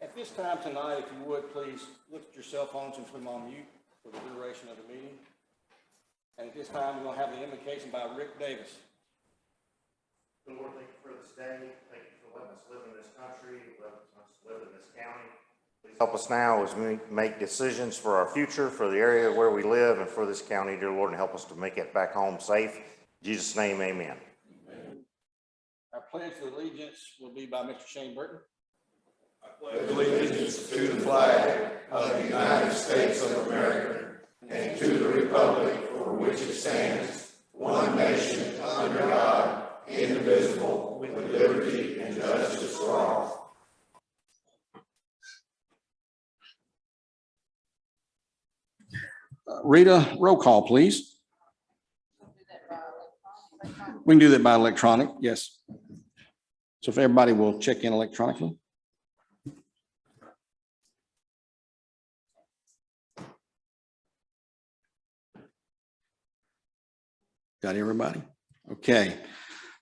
At this time tonight, if you would, please lift your cell phones and put them on mute for the duration of the meeting. And at this time, we're going to have the invocation by Rick Davis. Good Lord, thank you for this day. Thank you for letting us live in this country, letting us live in this county. Please help us now as we make decisions for our future, for the area where we live, and for this county, dear Lord, and help us to make it back home safe. In Jesus' name, amen. Our pledge of allegiance will be by Mr. Shane Burton. I pledge allegiance to the flag of the United States of America and to the republic for which it stands, one nation, under God, indivisible, with liberty and justice for all. Rita, roll call, please. We can do that by electronic, yes. So if everybody will check in electronically. Got everybody? Okay.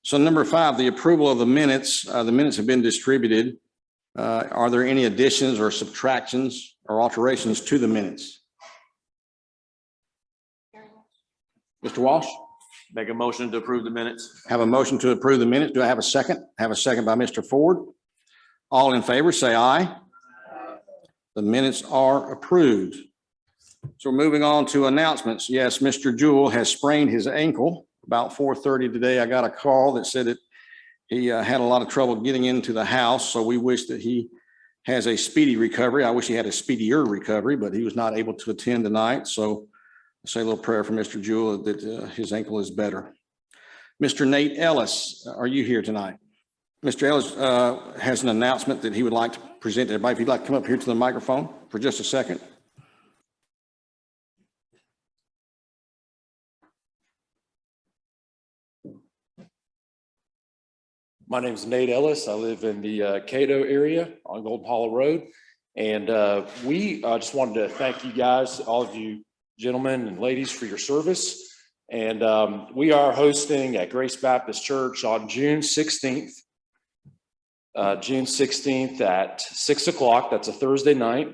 So number 5, the approval of the minutes. The minutes have been distributed. Are there any additions or subtractions or alterations to the minutes? Mr. Walsh? Make a motion to approve the minutes. Have a motion to approve the minutes. Do I have a second? Have a second by Mr. Ford. All in favor, say aye. The minutes are approved. So we're moving on to announcements. Yes, Mr. Jewell has sprained his ankle. About 4:30 today, I got a call that said that he had a lot of trouble getting into the house. So we wish that he has a speedy recovery. I wish he had a speedier recovery, but he was not able to attend tonight. So I say a little prayer for Mr. Jewell that his ankle is better. Mr. Nate Ellis, are you here tonight? Mr. Ellis has an announcement that he would like to present to everybody. If you'd like to come up here to the microphone for just a second. My name is Nate Ellis. I live in the Cato area on Golden Hollow Road. And we just wanted to thank you guys, all of you gentlemen and ladies, for your service. And we are hosting at Grace Baptist Church on June 16th. June 16th at 6 o'clock. That's a Thursday night.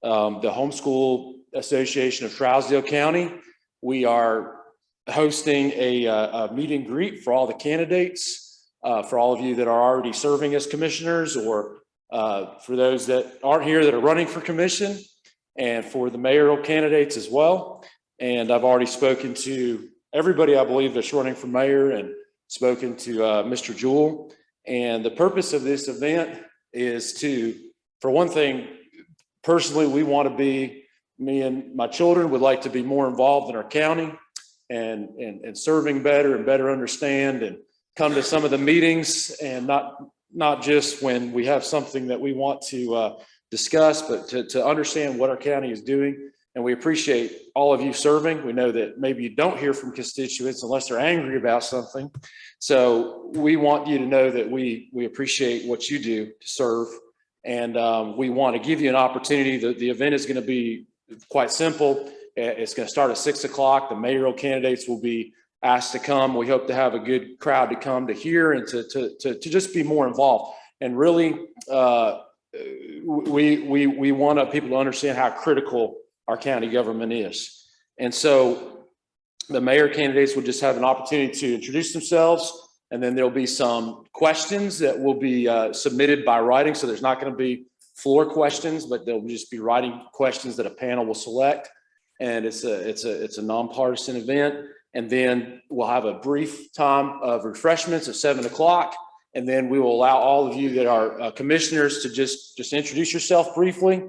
The Homeschool Association of Trousdale County. We are hosting a meet and greet for all the candidates. For all of you that are already serving as commissioners, or for those that aren't here that are running for commission, and for the mayoral candidates as well. And I've already spoken to everybody, I believe, that's running for mayor, and spoken to Mr. Jewell. And the purpose of this event is to, for one thing, personally, we want to be, me and my children would like to be more involved in our county and serving better and better understand and come to some of the meetings, and not just when we have something that we want to discuss, but to understand what our county is doing. And we appreciate all of you serving. We know that maybe you don't hear from constituents unless they're angry about something. So we want you to know that we appreciate what you do to serve. And we want to give you an opportunity. The event is going to be quite simple. It's going to start at 6 o'clock. The mayoral candidates will be asked to come. We hope to have a good crowd to come to hear and to just be more involved. And really, we want people to understand how critical our county government is. And so the mayor candidates will just have an opportunity to introduce themselves, and then there'll be some questions that will be submitted by writing. So there's not going to be floor questions, but there'll just be writing questions that a panel will select. And it's a nonpartisan event. And then we'll have a brief time of refreshments at 7 o'clock. And then we will allow all of you that are commissioners to just introduce yourself briefly.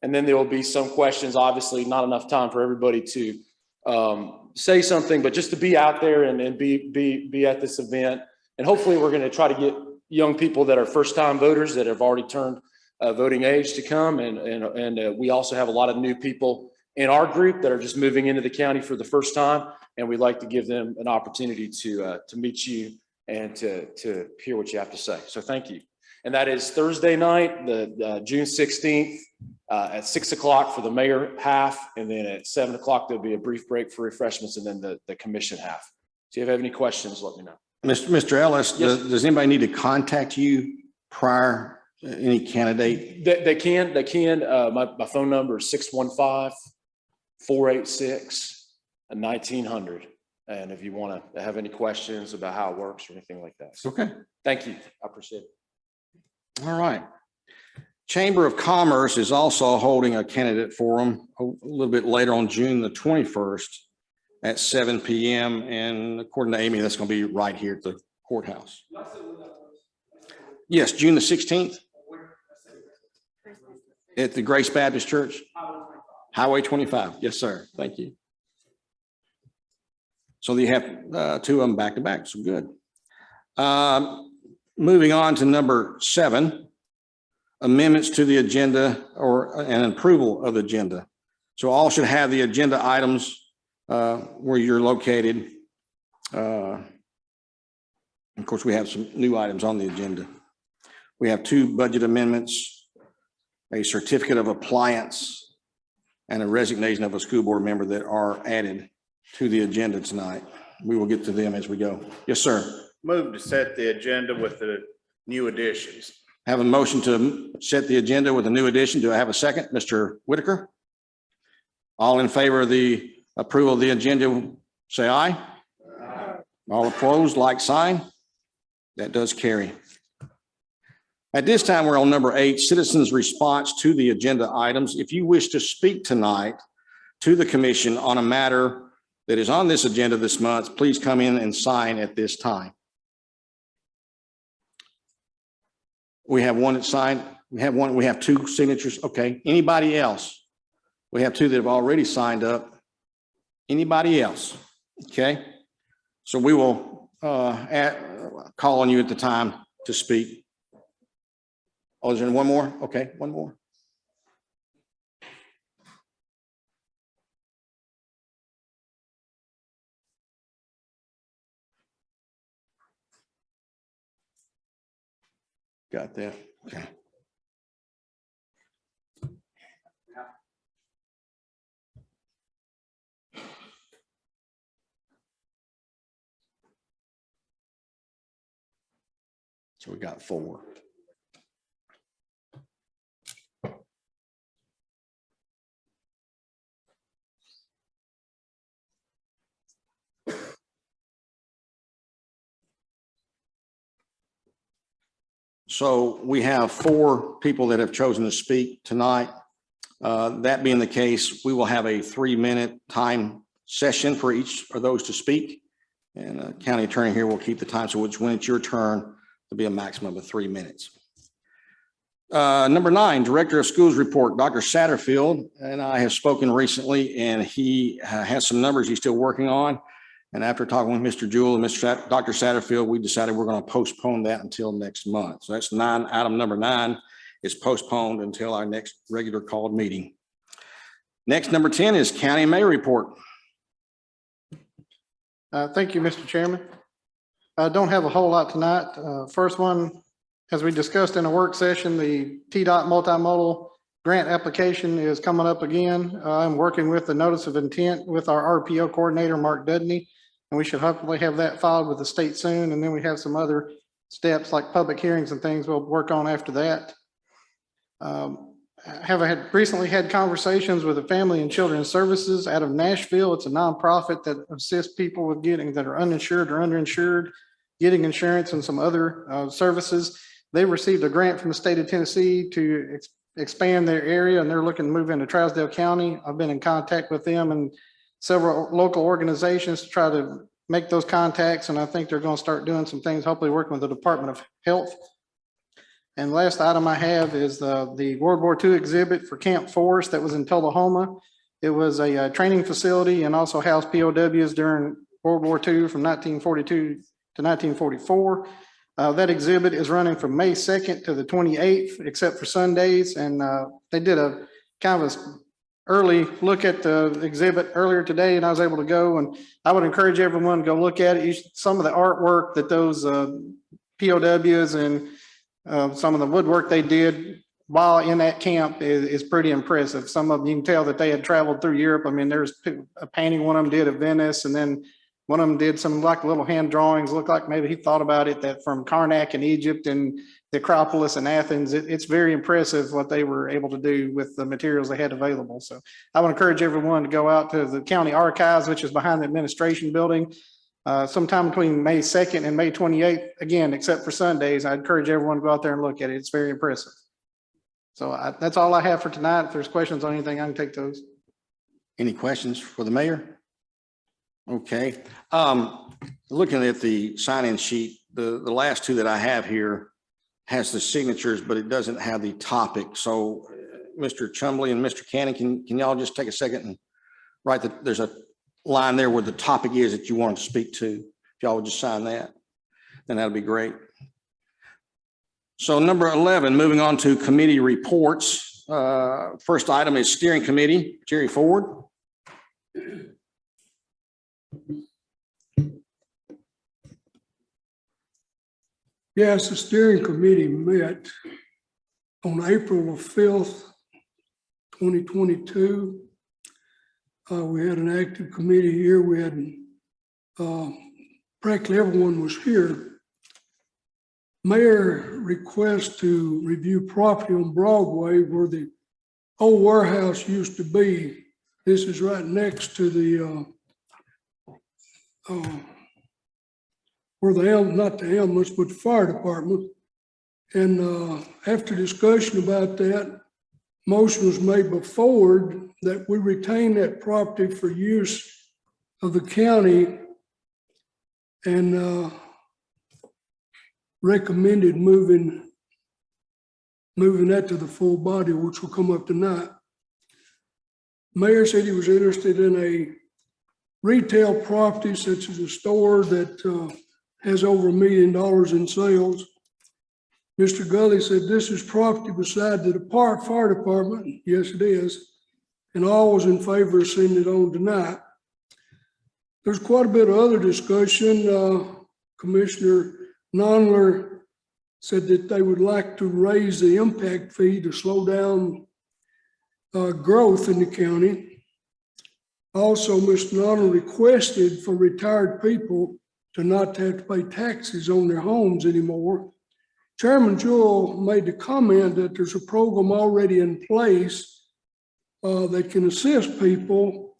And then there will be some questions. Obviously, not enough time for everybody to say something, but just to be out there and be at this event. And hopefully we're going to try to get young people that are first-time voters that have already turned voting age to come. And we also have a lot of new people in our group that are just moving into the county for the first time. And we'd like to give them an opportunity to meet you and to hear what you have to say. So thank you. And that is Thursday night, the June 16th at 6 o'clock for the mayor half. And then at 7 o'clock, there'll be a brief break for refreshments, and then the commission half. So if you have any questions, let me know. Mr. Ellis, Yes. does anybody need to contact you prior any candidate? They can, my phone number is 615-486-1900. And if you want to have any questions about how it works or anything like that. So, Okay. thank you. I appreciate it. All right. Chamber of Commerce is also holding a candidate forum a little bit later on June the 21st at 7 p.m. And according to Amy, that's going to be right here at the courthouse. Yes, June the 16th at the Grace Baptist Church. Highway 25. Yes, sir. Thank you. So you have two of them back to back. So good. Moving on to number 7, amendments to the agenda or an approval of the agenda. So all should have the agenda items where you're located. Of course, we have some new items on the agenda. We have 2 budget amendments, a certificate of appliance, and a resignation of a school board member that are added to the agenda tonight. We will get to them as we go. Yes, sir. Move to set the agenda with the new additions. Have a motion to set the agenda with a new addition. Do I have a second? Mr. Whitaker? All in favor of the approval of the agenda, say aye. Aye. All opposed, like sign. That does carry. At this time, we're on number 8, citizens' response to the agenda items. If you wish to speak tonight to the commission on a matter that is on this agenda this month, please come in and sign at this time. We have one that signed. We have 2 signatures. Okay. Anybody else? We have 2 that have already signed up. Anybody else? Okay. So we will call on you at the time to speak. Oh, is there one more? Okay, one more. Got that. Okay. So we got 4. So we have 4 people that have chosen to speak tonight. That being the case, we will have a 3-minute time session for each of those to speak. And county attorney here will keep the time. So when it's your turn, there'll be a maximum of 3 minutes. Number 9, Director of Schools report, Dr. Satterfield and I have spoken recently, and he has some numbers he's still working on. And after talking with Mr. Jewell and Dr. Satterfield, we decided we're going to postpone that until next month. So that's item number 9 is postponed until our next regular called meeting. Next, number 10 is County May report. Thank you, Mr. Chairman. I don't have a whole lot tonight. First one, as we discussed in a work session, the TDOT multimodal grant application is coming up again. I'm working with the notice of intent with our RPO coordinator, Mark Dudney, and we should hopefully have that filed with the state soon. And then we have some other steps like public hearings and things we'll work on after that. I recently had conversations with the Family and Children's Services out of Nashville. It's a nonprofit that assists people with that are uninsured or underinsured, getting insurance and some other services. They received a grant from the state of Tennessee to expand their area, and they're looking to move into Trousdale County. I've been in contact with them and several local organizations to try to make those contacts, and I think they're going to start doing some things, hopefully working with the Department of Health. And last item I have is the World War II exhibit for Camp Forest that was in Tullahoma. It was a training facility and also housed POWs during World War II from 1942 to 1944. That exhibit is running from May 2nd to the 28th, except for Sundays. And they did a kind of a early look at the exhibit earlier today, and I was able to go, and I would encourage everyone to go look at it. Some of the artwork that those POWs and some of the woodwork they did while in that camp is pretty impressive. Some of them, you can tell that they had traveled through Europe. I mean, there's a painting one of them did of Venice, and then one of them did some like little hand drawings, looked like maybe he thought about it, that from Karnak in Egypt, and the Acropolis in Athens. It's very impressive what they were able to do with the materials they had available. So I would encourage everyone to go out to the county archives, which is behind the administration building, sometime between May 2nd and May 28th. Again, except for Sundays, I encourage everyone to go out there and look at it. It's very impressive. So that's all I have for tonight. If there's questions on anything, I can take those. Any questions for the mayor? Okay. Looking at the sign-in sheet, the last two that I have here has the signatures, but it doesn't have the topic. So Mr. Chumley and Mr. Cannon, can y'all just take a second and write that there's a line there where the topic is that you want to speak to? If y'all would just sign that, then that'd be great. So number 11, moving on to committee reports. First item is steering committee. Jerry Ford. Yes, the steering committee met on April 5th, 2022. We had an active committee here. We had practically everyone was here. Mayor requests to review property on Broadway where the old warehouse used to be. This is right next to the where the not the ambulance, but the fire department. And after discussion about that, motion was made before that we retain that property for use of the county, and recommended moving that to the full body, which will come up tonight. Mayor said he was interested in a retail property such as a store that has over $1 million in sales. Mr. Gully said this is property beside the fire department. Yes, it is. And all was in favor of sending it on tonight. There's quite a bit of other discussion. Commissioner Nonler said that they would like to raise the impact fee to slow down growth in the county. Also, Mr. Nonler requested for retired people to not have to pay taxes on their homes anymore. Chairman Jewell made the comment that there's a program already in place that can assist people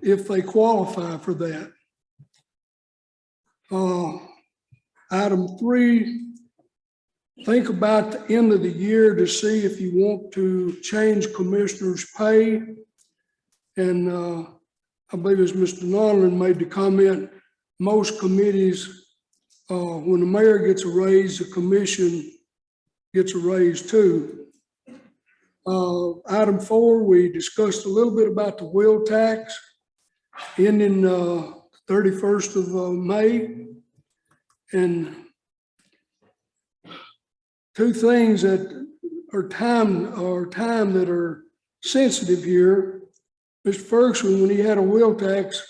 if they qualify for that. Item 3, think about the end of the year to see if you want to change commissioners' pay. And I believe as Mr. Nonland made the comment, most committees, when the mayor gets a raise, the commission gets a raise too. Item 4, we discussed a little bit about the wheel tax ending 31st of May. And 2 things that are time that are sensitive here. Mr. Ferguson, when he had a wheel tax,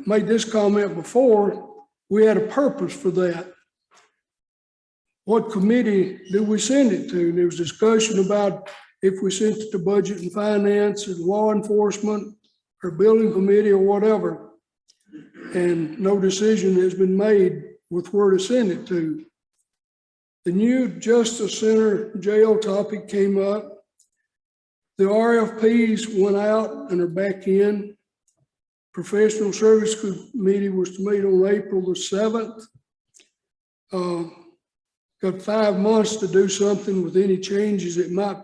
made this comment before, we had a purpose for that. What committee did we send it to? There was discussion about if we sent it to Budget and Finance and Law Enforcement or Building Committee or whatever. And no decision has been made with where to send it to. The new Justice Center jail topic came up. The RFPs went out and are back in. Professional Service Committee was to meet on April the 7th. Got 5 months to do something with any changes that might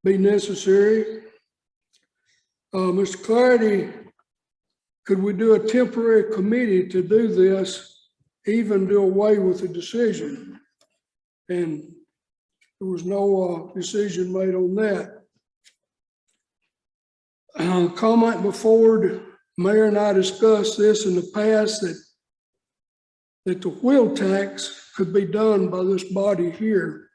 be necessary. Mr. Clarity, could we do a temporary committee to do this, even do away with the decision? And there was no decision made on that. Comment before, Mayor and I discussed this in the past, that the wheel tax could be done by this body here.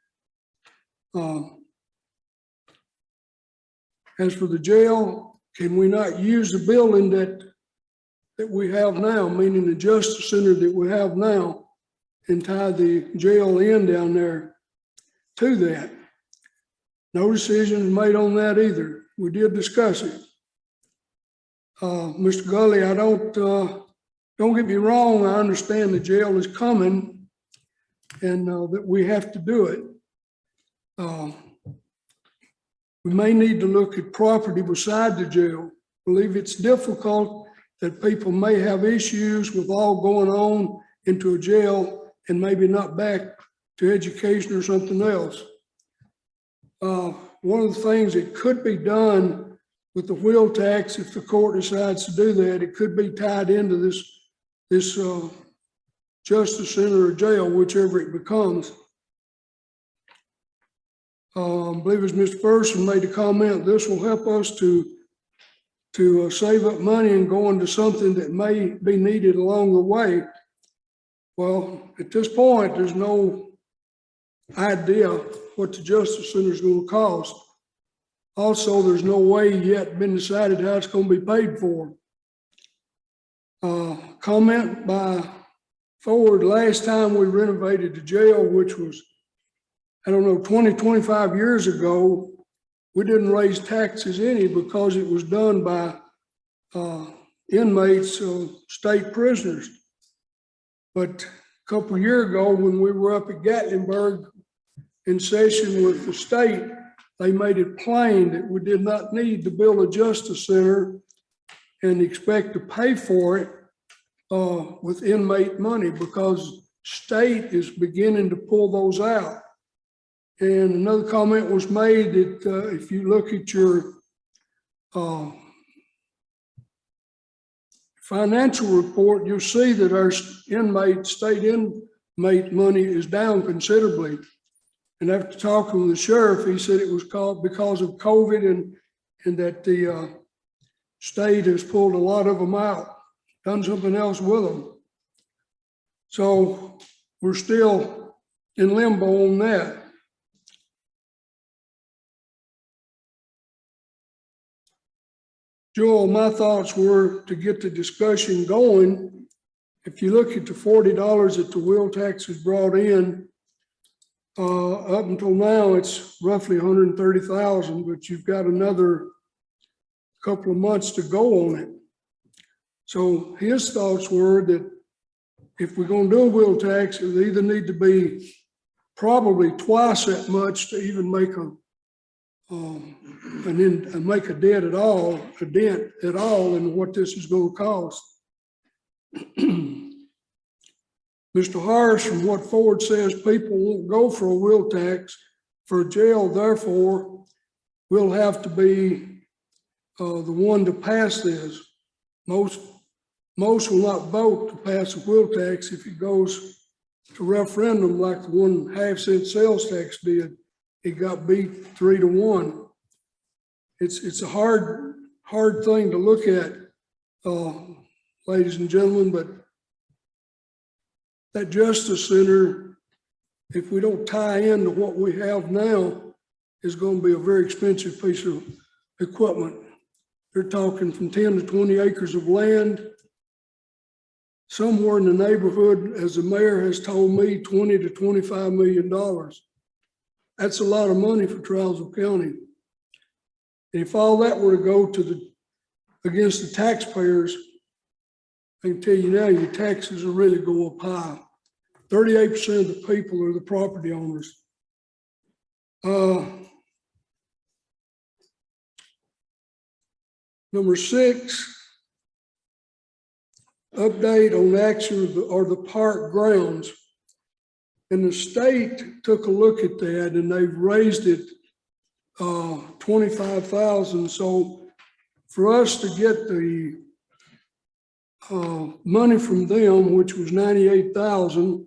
As for the jail, can we not use the building that we have now, meaning the Justice Center that we have now, and tie the jail in down there to that? No decision made on that either. We did discuss it. Mr. Gully, don't get me wrong, I understand the jail is coming, and that we have to do it. We may need to look at property beside the jail. I believe it's difficult that people may have issues with all going on into a jail and maybe not back to education or something else. One of the things that could be done with the wheel tax, if the court decides to do that, it could be tied into this justice center or jail, whichever it becomes. I believe as Mr. Ferguson made a comment, this will help us to save up money and go into something that may be needed along the way. Well, at this point, there's no idea what the Justice Center is going to cost. Also, there's no way yet been decided how it's going to be paid for. Comment by Ford, last time we renovated the jail, which was, I don't know, 20, 25 years ago, we didn't raise taxes any because it was done by inmates, state prisoners. But a couple of years ago, when we were up at Gatlinburg in session with the state, they made it plain that we did not need to build a justice center and expect to pay for it with inmate money, because state is beginning to pull those out. And another comment was made that if you look at your financial report, you'll see that our state inmate money is down considerably. And after talking with the sheriff, he said it was called because of COVID and that the state has pulled a lot of them out, done something else with them. So we're still in limbo on that. Joel, my thoughts were to get the discussion going. If you look at the $40 that the wheel tax has brought in, up until now, it's roughly 130,000, but you've got another couple of months to go on it. So his thoughts were that if we're going to do a wheel tax, it would either need to be probably twice that much to even make a dent at all in what this is going to cost. Mr. Harris, from what Ford says, people won't go for a wheel tax for a jail, therefore we'll have to be the one to pass this. Most will not vote to pass a wheel tax if it goes to referendum like the 1.5 cent sales tax did. It got beat 3-1. It's a hard thing to look at, ladies and gentlemen, but that Justice Center, if we don't tie into what we have now, is going to be a very expensive piece of equipment. They're talking from 10 to 20 acres of land, somewhere in the neighborhood, as the mayor has told me, $20 to $25 million. That's a lot of money for Trousdale County. And if all that were to go against the taxpayers, I can tell you now, your taxes will really go up high. 38% of the people are the property owners. Number 6, update on action of the park grounds. And the state took a look at that and they've raised it $25,000. So for us to get the money from them, which was $98,000,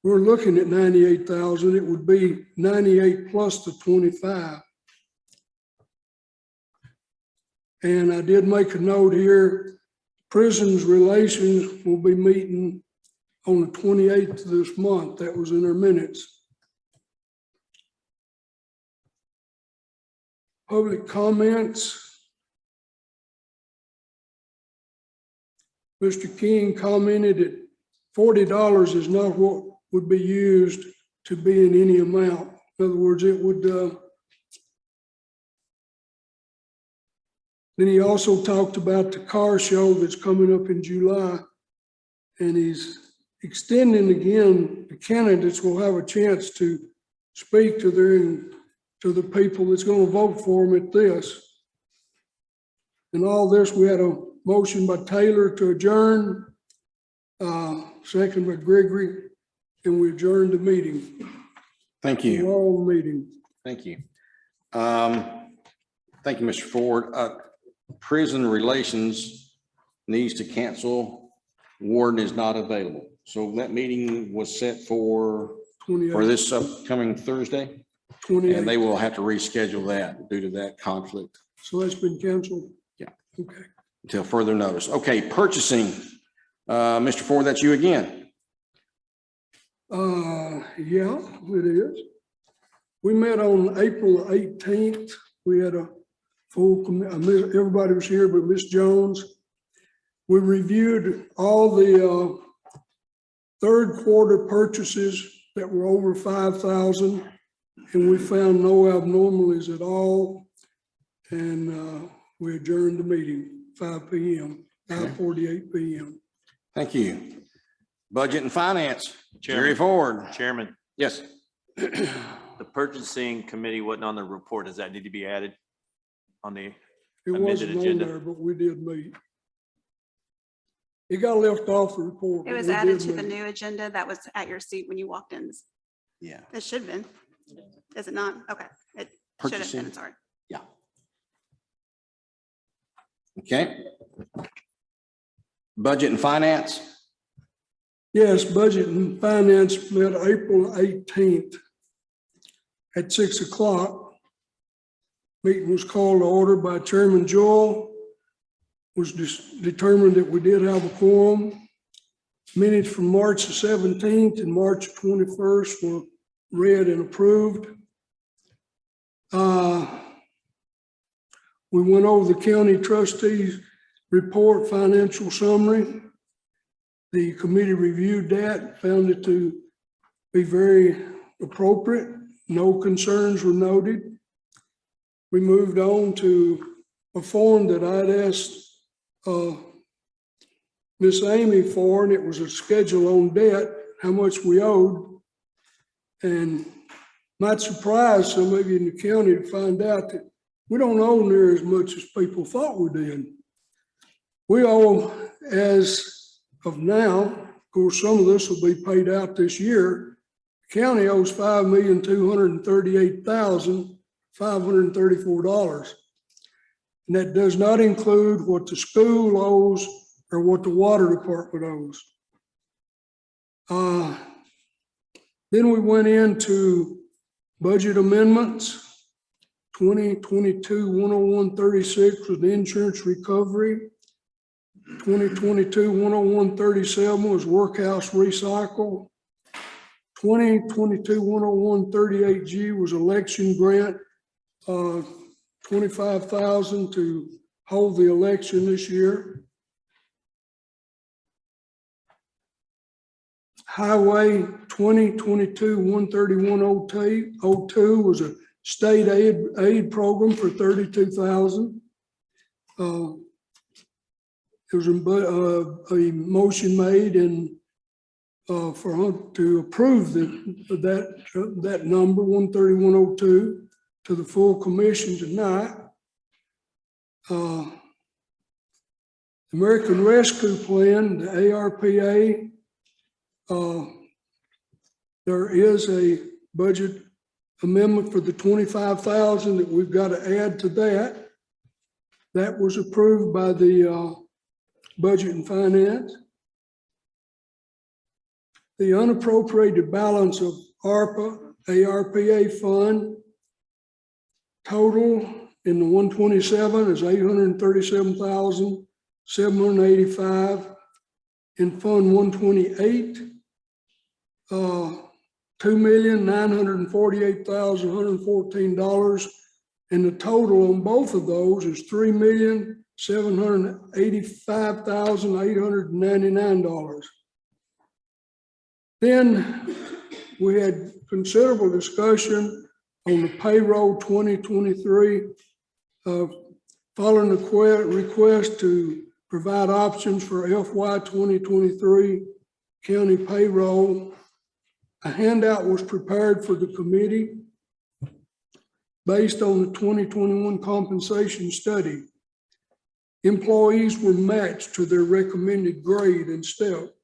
we're looking at $98,000. It would be 98 plus the 25. And I did make a note here, prisons relations will be meeting on the 28th of this month. That was in their minutes. Public comments. Mr. King commented that $40 is not what would be used to be in any amount. In other words, it would, then he also talked about the car show that's coming up in July. And he's extending again, the candidates will have a chance to speak to the people that's going to vote for them at this. And all this, we had a motion by Taylor to adjourn, second by Gregory, and we adjourned the meeting. Thank you. Long meeting. Thank you. Thank you, Mr. Ford. Prison Relations needs to cancel. Warden is not available. So that meeting was set for 28. this upcoming Thursday, 28. and they will have to reschedule that due to that conflict. So that's been canceled? Yeah. Okay. Until further notice. Okay, purchasing. Mr. Ford, that's you again. Yeah, it is. We met on April 18th. We had a full, everybody was here but Miss Jones. We reviewed all the third quarter purchases that were over 5,000, and we found no abnormalities at all. And we adjourned the meeting, 5 p.m., 5:48 p.m. Thank you. Budget and Finance, Jerry Chairman. Ford. Chairman, Yes. the purchasing committee wasn't on the report. Does that need to be added on the, It Amended wasn't on agenda. there, but we did meet. It got left off the report. It but was we added did to the meet. new agenda that was at your seat when you walked in. Yeah. It should have been. Is it not? Okay. It should have Purchasing. been, sorry. Yeah. Okay. Budget and Finance. Yes, Budget and Finance met April 18th at 6 o'clock. Meeting was called to order by Chairman Joel. Was determined that we did have a quorum. Minutes from March the 17th and March 21st were read and approved. We went over the county trustees report financial summary. The committee reviewed that, found it to be very appropriate. No concerns were noted. We moved on to a form that I'd asked Miss Amy for, and it was a schedule on debt, how much we owed. And might surprise some of you in the county to find out that we don't owe near as much as people thought we did. We owe, as of now, of course, some of this will be paid out this year. The county owes $5,238,534. And that does not include what the school owes or what the water department owes. Then we went into budget amendments. 2022-101-36 was the insurance recovery. 2022-101-37 was workhouse recycle. 2022-101-38G was election grant, $25,000 to hold the election this year. Highway 2022-131-02 was a state aid program for $32,000. There was a motion made and to approve that number 131-02 to the full commission tonight. American Rescue Plan, the ARPA. There is a budget amendment for the $25,000 that we've got to add to that. That was approved by the Budget and Finance. The unappropriated balance of ARPA fund total in the 127 is $837,785. In Fund 128, $2,948,114, and the total on both of those is $3,785,899. Then we had considerable discussion on the payroll 2023, following the request to provide options for FY 2023 County Payroll. A handout was prepared for the committee based on the 2021 compensation study. Employees were matched to their recommended grade and step.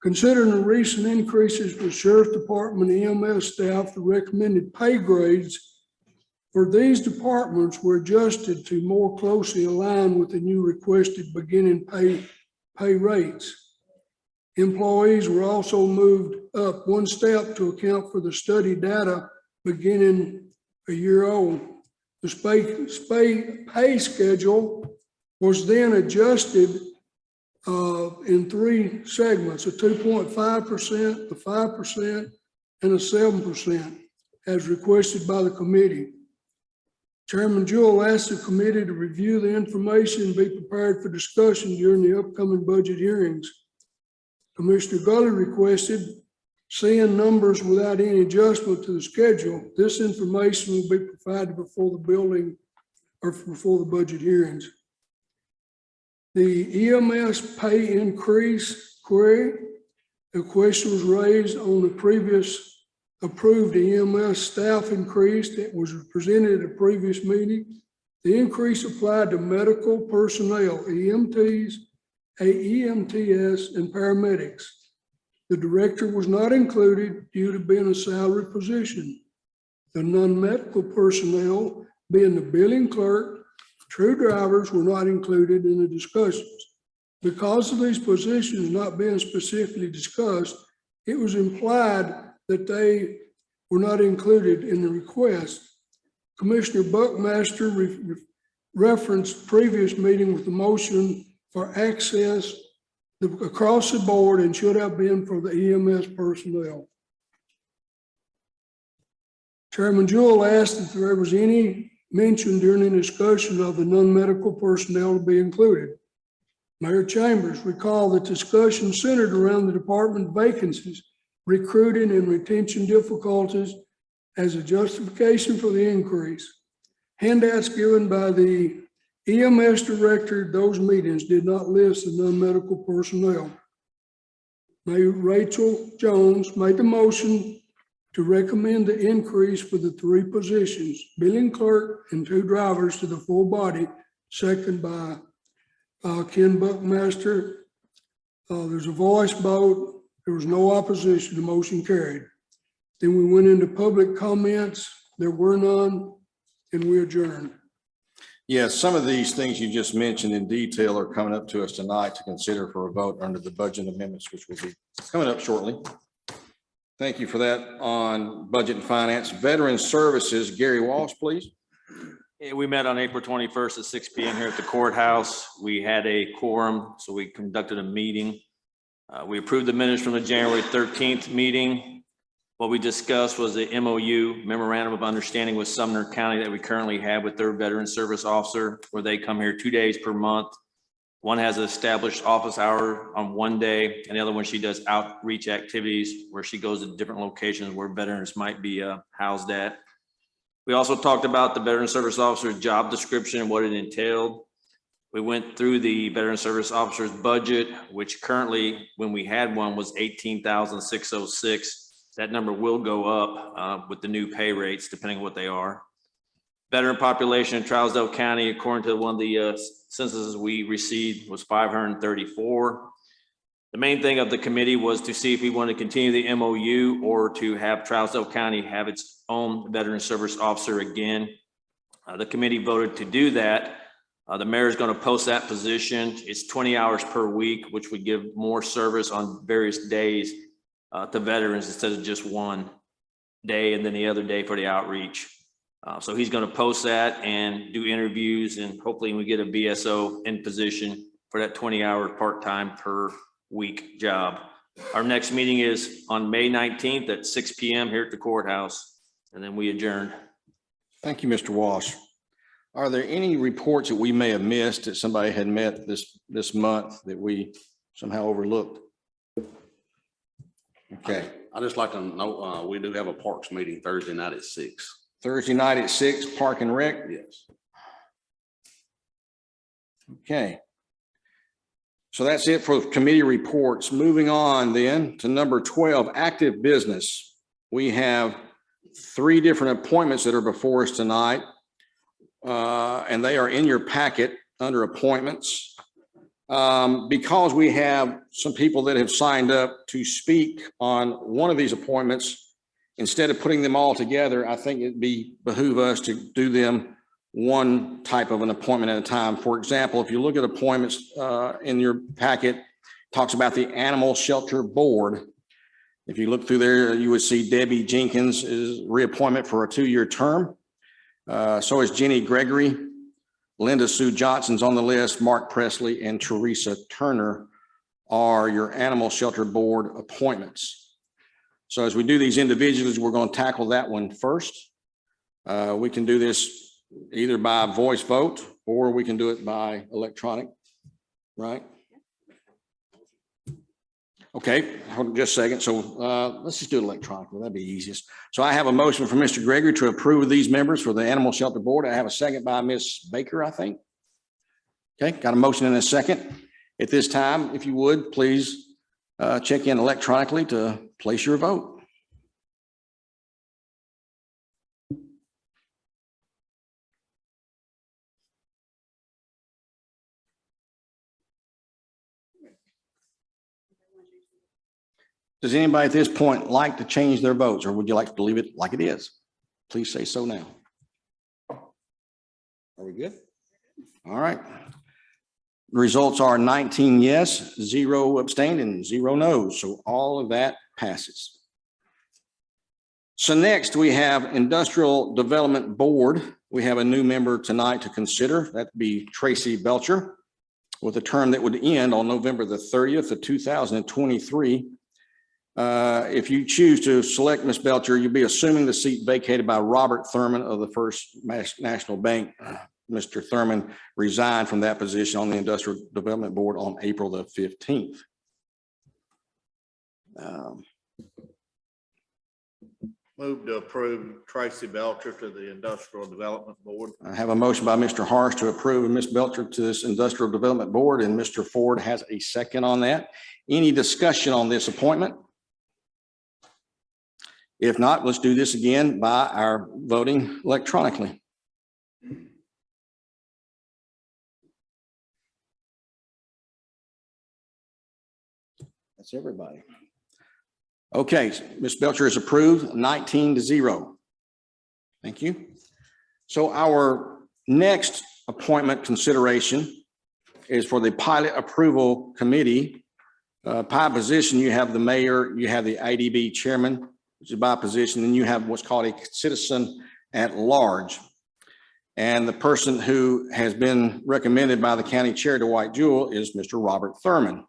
Considering the recent increases for Sheriff Department and EMS staff, the recommended pay grades for these departments were adjusted to more closely align with the new requested beginning pay rates. Employees were also moved up one step to account for the study data beginning a year old. The pay schedule was then adjusted in three segments, a 2.5%, a 5%, and a 7%, as requested by the committee. Chairman Jewell asked the committee to review the information and be prepared for discussion during the upcoming budget hearings. Commissioner Gully requested, seeing numbers without any adjustment to the schedule, this information will be provided before the budget hearings. The EMS Pay Increase Query, the question was raised on the previous approved EMS staff increase that was presented at a previous meeting. The increase applied to medical personnel, EMTs, AEMTs, and paramedics. The director was not included due to being a salary position. The non-medical personnel, being the billing clerk, true drivers, were not included in the discussions. Because of these positions not being specifically discussed, it was implied that they were not included in the request. Commissioner Buckmaster referenced previous meeting with the motion for access across the board and should have been for the EMS personnel. Chairman Jewell asked if there was any mention during the discussion of the non-medical personnel to be included. Mayor Chambers recalled that discussion centered around the department vacancies, recruiting and retention difficulties as a justification for the increase. Handouts given by the EMS director at those meetings did not list the non-medical personnel. Mayor Rachel Jones made the motion to recommend the increase for the three positions, billing clerk and two drivers, to the full body, second by Ken Buckmaster. There's a voice vote. There was no opposition. The motion carried. Then we went into public comments. There were none, and we adjourned. Yes, some of these things you just mentioned in detail are coming up to us tonight to consider for a vote under the budget amendments, which will be coming up shortly. Thank you for that on budget and finance. Veteran Services, Gary Walsh, please. Yeah, we met on April 21st at 6 p.m. here at the courthouse. We had a quorum, so we conducted a meeting. We approved the minutes from the January 13th meeting. What we discussed was the MOU, Memorandum of Understanding with Sumner County, that we currently have with their veteran service officer, where they come here 2 days per month. One has an established office hour on one day, and the other one, she does outreach activities where she goes to different locations where veterans might be housed at. We also talked about the veteran service officer's job description and what it entailed. We went through the veteran service officer's budget, which currently, when we had one, was $18,606. That number will go up with the new pay rates, depending on what they are. Veteran population in Trousdale County, according to one of the censuses we received, was 534. The main thing of the committee was to see if we want to continue the MOU or to have Trousdale County have its own veteran service officer again. The committee voted to do that. The mayor is going to post that position. It's 20 hours per week, which would give more service on various days to veterans instead of just one day and then the other day for the outreach. So he's going to post that and do interviews, and hopefully we get a VSO in position for that 20-hour part-time per week job. Our next meeting is on May 19th at 6 p.m. here at the courthouse, and then we adjourn. Thank you, Mr. Walsh. Are there any reports that we may have missed that somebody had met this month that we somehow overlooked? Okay. I just like to know, we do have a parks meeting Thursday night at 6. Thursday night at 6, Park and Rec. Yes. Okay. So that's it for committee reports. Moving on then to number 12, active business. We have 3 different appointments that are before us tonight. And they are in your packet under appointments. Because we have some people that have signed up to speak on one of these appointments, instead of putting them all together, I think it'd behoove us to do them one type of an appointment at a time. For example, if you look at appointments in your packet, talks about the Animal Shelter Board. If you look through there, you would see Debbie Jenkins is reappointment for a 2-year term. So is Jenny Gregory. Linda Sue Johnson's on the list. Mark Presley and Teresa Turner are your Animal Shelter Board appointments. So as we do these individuals, we're going to tackle that one first. We can do this either by voice vote or we can do it by electronic, right? Okay, hold on just a second. So let's just do it electronically. That'd be easiest. So I have a motion from Mr. Gregory to approve these members for the Animal Shelter Board. I have a second by Ms. Baker, I think. Okay, got a motion and a second. At this time, if you would, please check in electronically to place your vote. Does anybody at this point like to change their votes, or would you like to leave it like it is? Please say so now. Are we good? All right. The results are 19 yes, 0 abstained, and 0 no's. So all of that passes. So next we have Industrial Development Board. We have a new member tonight to consider. That'd be Tracy Belcher, with a term that would end on November the 30th of 2023. If you choose to select Ms. Belcher, you'll be assuming the seat vacated by Robert Thurman of the First National Bank. Mr. Thurman resigned from that position on the Industrial Development Board on April the 15th. Move to approve Tracy Belcher to the Industrial Development Board. I have a motion by Mr. Harsh to approve Ms. Belcher to this Industrial Development Board, and Mr. Ford has a second on that. Any discussion on this appointment? If not, let's do this again by our voting electronically. That's everybody. Okay, Ms. Belcher is approved, 19-0. Thank you. So our next appointment consideration is for the Pilot Approval Committee. By position, you have the mayor, you have the IDB chairman, which is by position, and you have what's called a citizen at large. And the person who has been recommended by the county chair to White Jewel is Mr. Robert Thurman.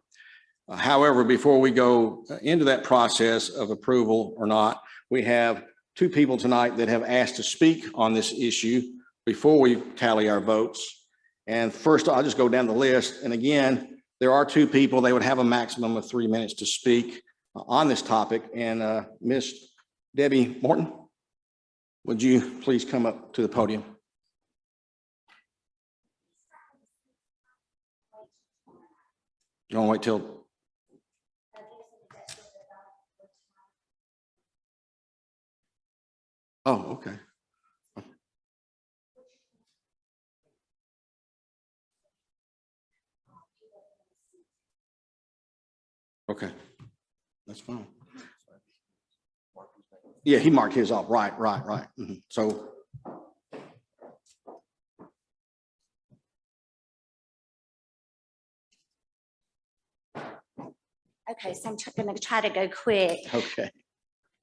However, before we go into that process of approval or not, we have 2 people tonight that have asked to speak on this issue before we tally our votes. And first, I'll just go down the list. And again, there are 2 people. They would have a maximum of 3 minutes to speak on this topic. And Miss Debbie Morton, would you please come up to the podium? You want to wait till? Oh, okay. Okay, that's fine. Yeah, he marked his off. Right. Mm-hmm. So. Okay, so I'm going to try to go quick. Okay.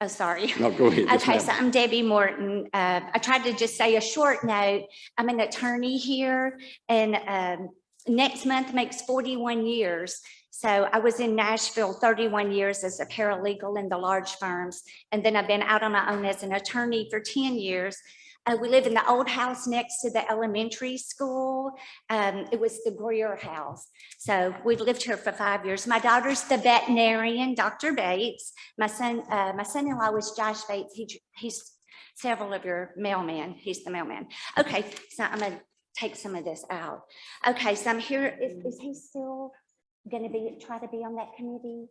Oh, sorry. No, go ahead. Okay, so I'm Debbie Morton. I tried to just say a short note. I'm an attorney here, and next month makes 41 years. So I was in Nashville 31 years as a paralegal in the large firms, and then I've been out on my own as an attorney for 10 years. We live in the old house next to the elementary school. It was the Greer house. So we've lived here for 5 years. My daughter's the veterinarian, Dr. Bates. My son-in-law was Josh Bates. He's several of your mailmen. He's the mailman. Okay, so I'm gonna take some of this out. Okay, so I'm here. Is he still? going to try to be on that committee?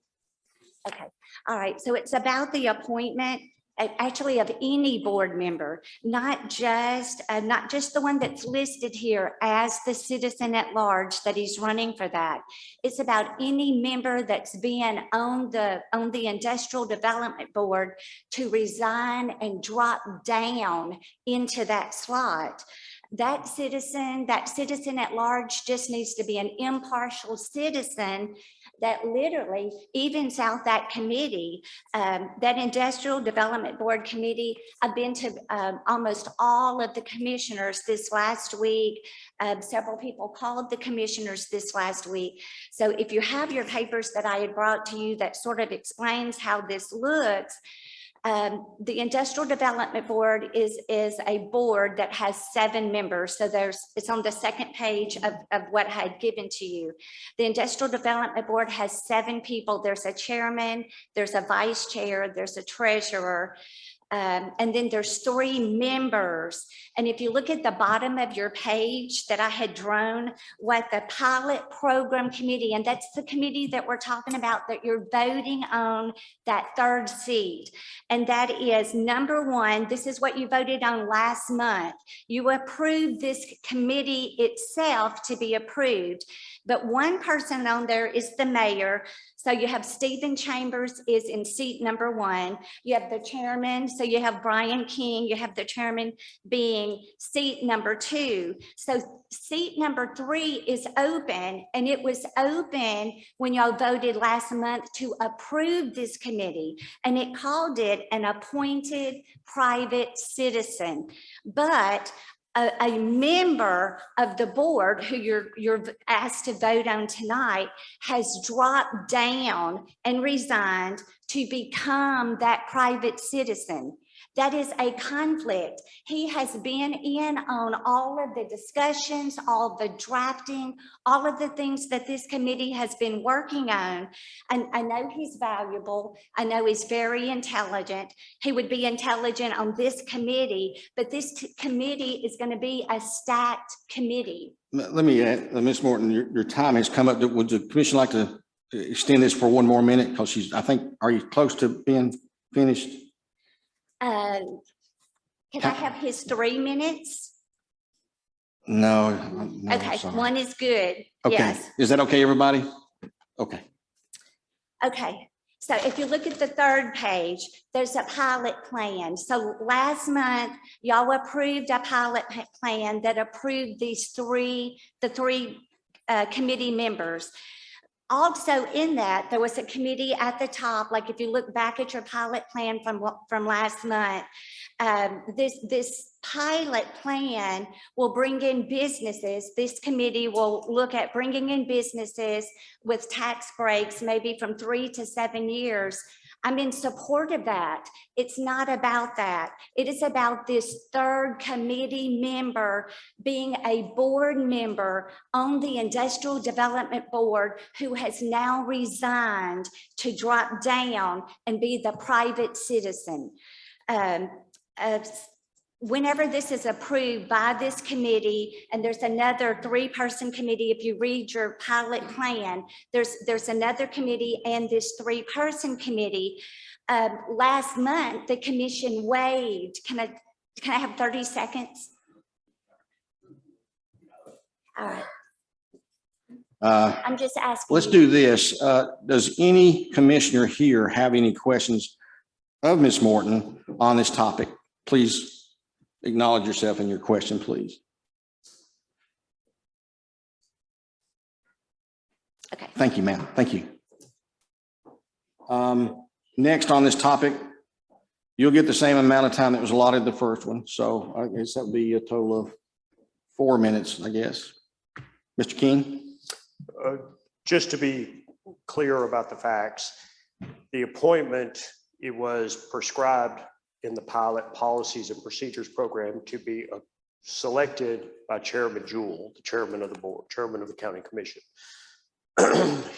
Okay, all right. So it's about the appointment, actually, of any board member, not just the one that's listed here as the citizen at large that he's running for that. It's about any member that's been on the Industrial Development Board to resign and drop down into that slot. That citizen at large just needs to be an impartial citizen that literally evens out that committee. That Industrial Development Board committee, I've been to almost all of the commissioners this last week. Several people called the commissioners this last week. So if you have your papers that I had brought to you that sort of explains how this looks, the Industrial Development Board is a board that has 7 members. So it's on the second page of what I had given to you. The Industrial Development Board has 7 people. There's a chairman, there's a vice chair, there's a treasurer, and then there's 3 members. And if you look at the bottom of your page that I had drawn, what the pilot program committee, and that's the committee that we're talking about, that you're voting on that 3rd seat. And that is number 1, this is what you voted on last month. You approved this committee itself to be approved, but one person on there is the mayor. So you have Stephen Chambers is in seat number 1. You have the chairman. So you have Brian King. You have the chairman being seat number 2. So seat number 3 is open, and it was open when y'all voted last month to approve this committee, and it called it an appointed private citizen. But a member of the board who you're asked to vote on tonight has dropped down and resigned to become that private citizen. That is a conflict. He has been in on all of the discussions, all the drafting, all of the things that this committee has been working on. And I know he's valuable. I know he's very intelligent. He would be intelligent on this committee, but this committee is going to be a stacked committee. Let me add, Ms. Morton, your time has come up. Would the commission like to extend this for one more minute? Because I think, are you close to being finished? Can I have his 3 minutes? No. Okay, sorry. 1 is good. Okay. Yes. Is that okay, everybody? Okay. Okay. So if you look at the 3rd page, there's a pilot plan. So last month, y'all approved a pilot plan that approved the 3 committee members. Also in that, there was a committee at the top, like if you look back at your pilot plan from last month, this pilot plan will bring in businesses. This committee will look at bringing in businesses with tax breaks, maybe from 3 to 7 years. I'm in support of that. It's not about that. It is about this 3rd committee member being a board member on the Industrial Development Board who has now resigned to drop down and be the private citizen. Whenever this is approved by this committee, and there's another 3-person committee, if you read your pilot plan, there's another committee and this 3-person committee. Last month, the commission waived. Can I have 30 seconds? All right. I'm just asking. Let's do this. Does any commissioner here have any questions of Ms. Morton on this topic? Please acknowledge yourself and your question, please. Okay. Thank you, ma'am. Thank you. Next on this topic, you'll get the same amount of time that was allotted the first one. So I guess that would be a total of 4 minutes, I guess. Mr. King? Just to be clear about the facts, the appointment, it was prescribed in the pilot policies and procedures program to be selected by Chairman Jewell, the chairman of the board, chairman of the county commission.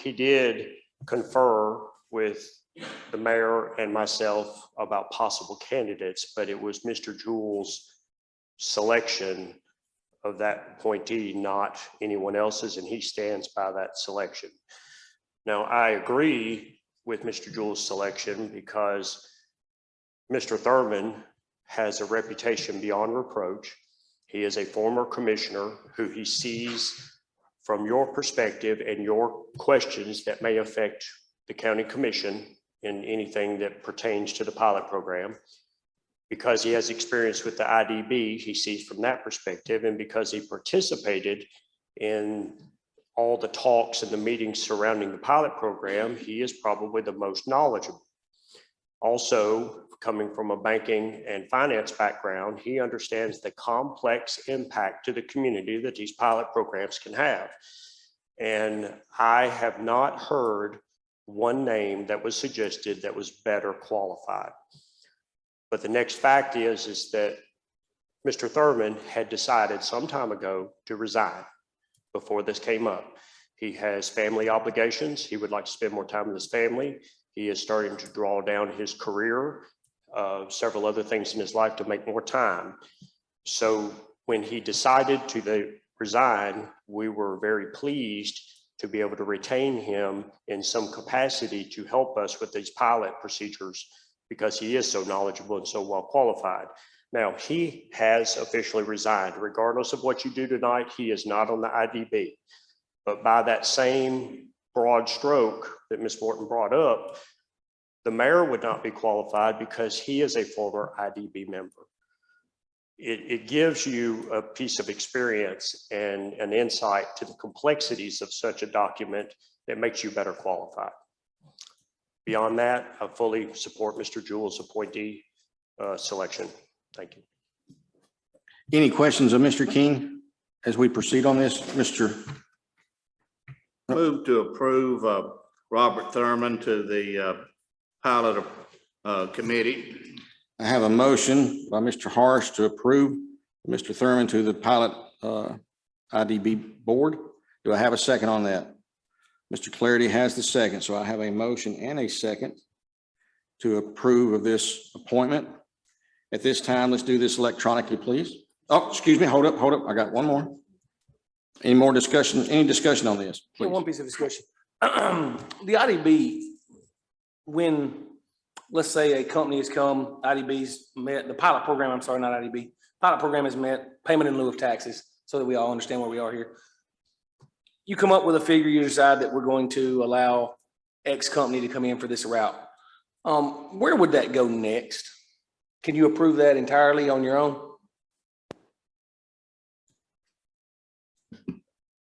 He did confer with the mayor and myself about possible candidates, but it was Mr. Jewell's selection of that appointee, not anyone else's, and he stands by that selection. Now, I agree with Mr. Jewell's selection because Mr. Thurman has a reputation beyond reproach. He is a former commissioner who he sees from your perspective and your questions that may affect the county commission in anything that pertains to the pilot program. Because he has experience with the IDB, he sees from that perspective, and because he participated in all the talks and the meetings surrounding the pilot program, he is probably the most knowledgeable. Also, coming from a banking and finance background, he understands the complex impact to the community that these pilot programs can have. And I have not heard one name that was suggested that was better qualified. But the next fact is that Mr. Thurman had decided some time ago to resign before this came up. He has family obligations. He would like to spend more time with his family. He is starting to draw down his career, several other things in his life to make more time. So when he decided to resign, we were very pleased to be able to retain him in some capacity to help us with these pilot procedures because he is so knowledgeable and so well qualified. Now, he has officially resigned. Regardless of what you do tonight, he is not on the IDB. But by that same broad stroke that Ms. Morton brought up, the mayor would not be qualified because he is a former IDB member. It gives you a piece of experience and an insight to the complexities of such a document that makes you better qualified. Beyond that, I fully support Mr. Jewell's appointee selection. Thank you. Any questions of Mr. King as we proceed on this? Mr. Move to approve Robert Thurman to the pilot committee. I have a motion by Mr. Harsh to approve Mr. Thurman to the pilot IDB board. Do I have a second on that? Mr. Clarity has the second, so I have a motion and a second to approve of this appointment. At this time, let's do this electronically, please. Oh, excuse me, hold up. I got one more. Any more discussion, any discussion on this? Yeah, Please. one piece of discussion. The IDB, when, let's say a company has come, IDB's met, the pilot program, I'm sorry, not IDB, pilot program has met payment in lieu of taxes, so that we all understand where we are here. You come up with a figure, you decide that we're going to allow X company to come in for this route. Where would that go next? Can you approve that entirely on your own?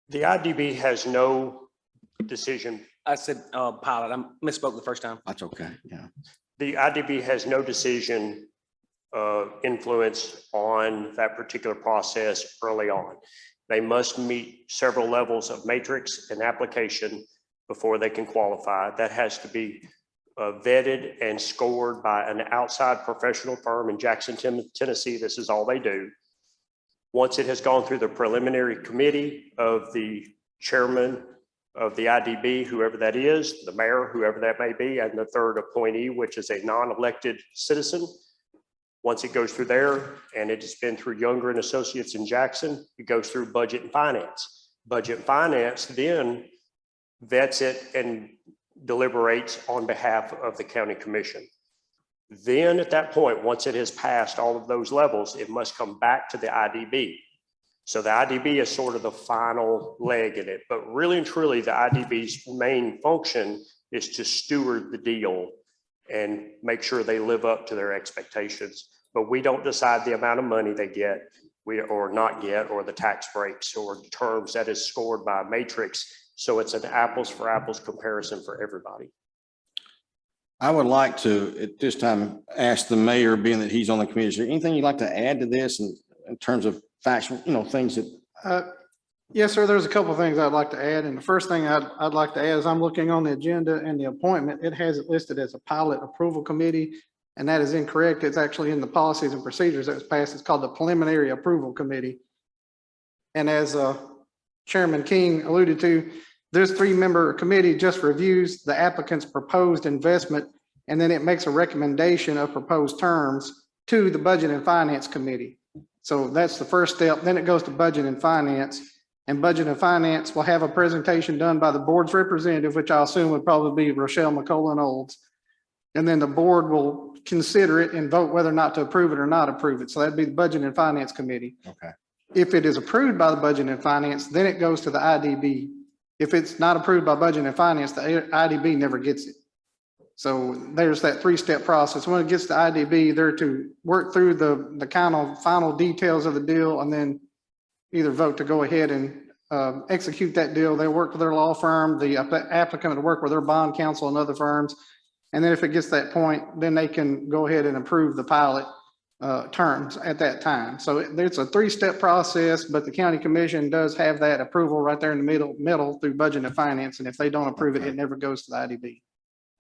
The IDB has no decision. I said pilot, I misspoke the first time. That's okay, yeah. The IDB has no decision influence on that particular process early on. They must meet several levels of matrix and application before they can qualify. That has to be vetted and scored by an outside professional firm in Jackson, Tennessee. This is all they do. Once it has gone through the preliminary committee of the chairman of the IDB, whoever that is, the mayor, whoever that may be, and the third appointee, which is a non-elected citizen. Once it goes through there, and it has been through Younger and Associates in Jackson, it goes through Budget and Finance. Budget and Finance then vets it and deliberates on behalf of the county commission. Then at that point, once it has passed all of those levels, it must come back to the IDB. So the IDB is sort of the final leg in it, but really and truly the IDB's main function is to steward the deal and make sure they live up to their expectations. But we don't decide the amount of money they get or not get, or the tax breaks or terms. That is scored by a matrix. So it's an apples for apples comparison for everybody. I would like to, at this time, ask the mayor, being that he's on the committee, is there anything you'd like to add to this in terms of factual, things that? Yes, sir. There's a couple of things I'd like to add. And the first thing I'd like to add is I'm looking on the agenda and the appointment. It has it listed as a pilot approval committee, and that is incorrect. It's actually in the policies and procedures that was passed. It's called the preliminary approval committee. And as Chairman King alluded to, this 3-member committee just reviews the applicant's proposed investment, and then it makes a recommendation of proposed terms to the Budget and Finance Committee. So that's the first step. Then it goes to Budget and Finance. And Budget and Finance will have a presentation done by the board's representative, which I assume would probably be Rochelle McCollum Olds. And then the board will consider it and vote whether or not to approve it or not approve it. So that'd be the Budget and Finance Committee. Okay. If it is approved by the Budget and Finance, then it goes to the IDB. If it's not approved by Budget and Finance, the IDB never gets it. So there's that three-step process. When it gets to IDB, they're to work through the kind of final details of the deal and then either vote to go ahead and execute that deal. They work with their law firm, the applicant will work with their bond counsel and other firms. And then if it gets to that point, then they can go ahead and approve the pilot terms at that time. So it's a three-step process, but the county commission does have that approval right there in the middle through Budget and Finance. And if they don't approve it, it never goes to the IDB.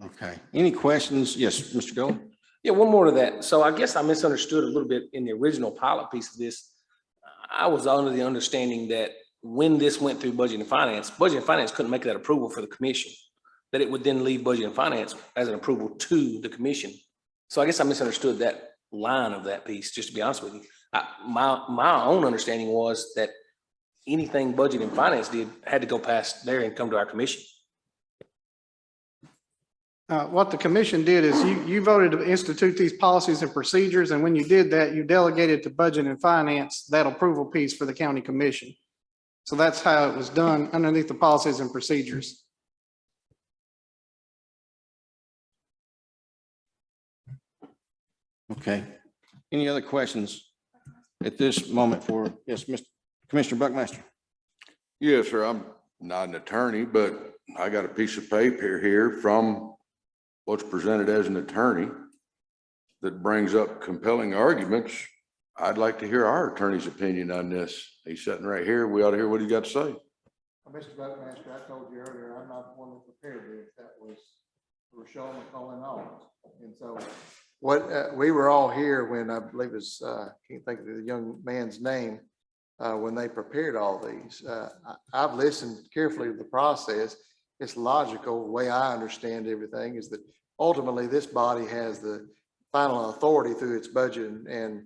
Okay. Any questions? Yes, Mr. Gold? Yeah, one more to that. So I guess I misunderstood a little bit in the original pilot piece of this. I was under the understanding that when this went through Budget and Finance couldn't make that approval for the commission, that it would then leave Budget and Finance as an approval to the commission. So I guess I misunderstood that line of that piece, just to be honest with you. My own understanding was that anything Budget and Finance did had to go past there and come to our commission. What the commission did is you voted to institute these policies and procedures. And when you did that, you delegated to Budget and Finance that approval piece for the county commission. So that's how it was done underneath the policies and procedures. Okay. Any other questions at this moment for, yes, Mr. Commissioner Buckmaster? Yes, sir. I'm not an attorney, but I got a piece of paper here from what's presented as an attorney that brings up compelling arguments. I'd like to hear our attorney's opinion on this. He's sitting right here. We ought to hear what he's got to say. Mr. Buckmaster, I told you earlier, I'm not the one that prepared this. That was Rochelle McCollum Olds. And so what we were all here when I believe it was, can't think of the young man's name, when they prepared all these. I've listened carefully to the process. It's logical. The way I understand everything is that ultimately this body has the final authority through its budget and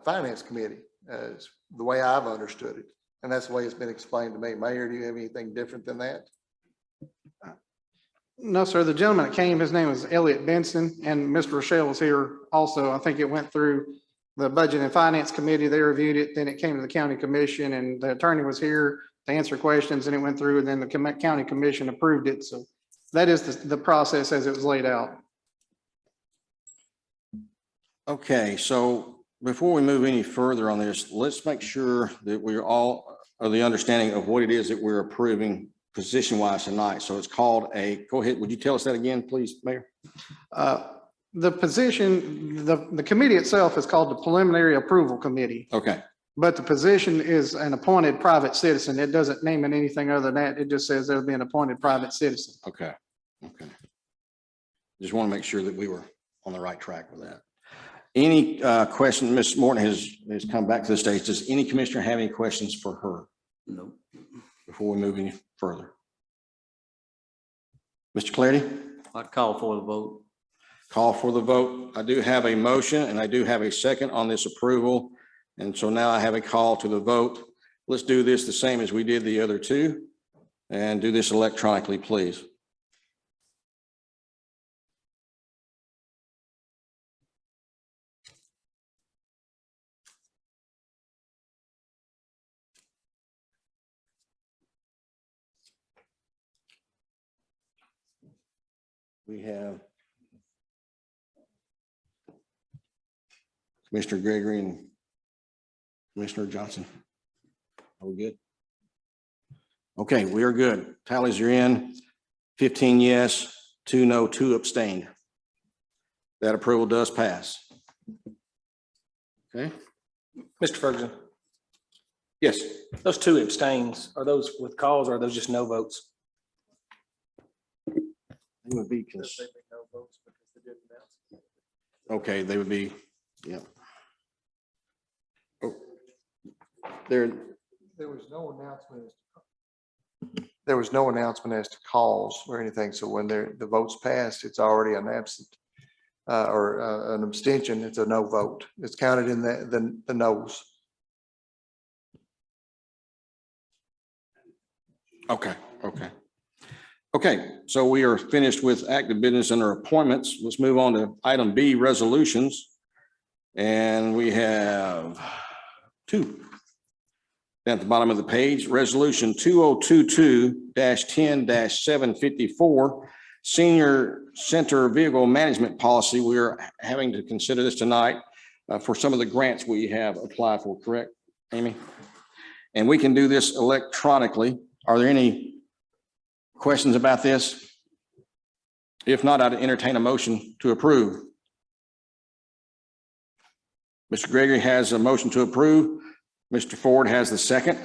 finance committee, is the way I've understood it. And that's the way it's been explained to me. Mayor, do you have anything different than that? No, sir. The gentleman that came, his name is Elliot Benson, and Mr. Rochelle was here also. I think it went through the Budget and Finance Committee. They reviewed it. Then it came to the county commission, and the attorney was here to answer questions, and it went through, and then the county commission approved it. So that is the process as it was laid out. Okay, so before we move any further on this, let's make sure that we're all of the understanding of what it is that we're approving position-wise tonight. So it's called go ahead, would you tell us that again, please, Mayor? The position, the committee itself is called the Preliminary Approval Committee. Okay. But the position is an appointed private citizen. It doesn't name it anything other than that. It just says there'll be an appointed private citizen. Okay. Okay. Just want to make sure that we were on the right track with that. Any question? Ms. Morton has come back to the stage. Does any commissioner have any questions for her? No. Before we move any further. Mr. Clarity? I'd call for the vote. Call for the vote. I do have a motion and I do have a second on this approval. And so now I have a call to the vote. Let's do this the same as we did the other two and do this electronically, please. We have Commissioner Gregory and Commissioner Johnson. Are we good? Okay, we are good. Tallies are in. 15 yes, 2 no, 2 abstained. That approval does pass. Okay. Mr. Ferguson, Yes. those 2 abstains, are those with cause or are those just no votes? They would be. Okay, they would be, yeah. Oh, there was no announcement as to cause or anything. So when the votes passed, it's already an absent or an abstention. It's a no vote. It's counted in the noes. Okay, okay. Okay, so we are finished with active business under appointments. Let's move on to item B, resolutions. And we have two. Down at the bottom of the page, resolution 2022-10-754, senior center vehicle management policy. We are having to consider this tonight for some of the grants we have applied for, correct, Amy? And we can do this electronically. Are there any questions about this? If not, I'd entertain a motion to approve. Mr. Gregory has a motion to approve. Mr. Ford has the second.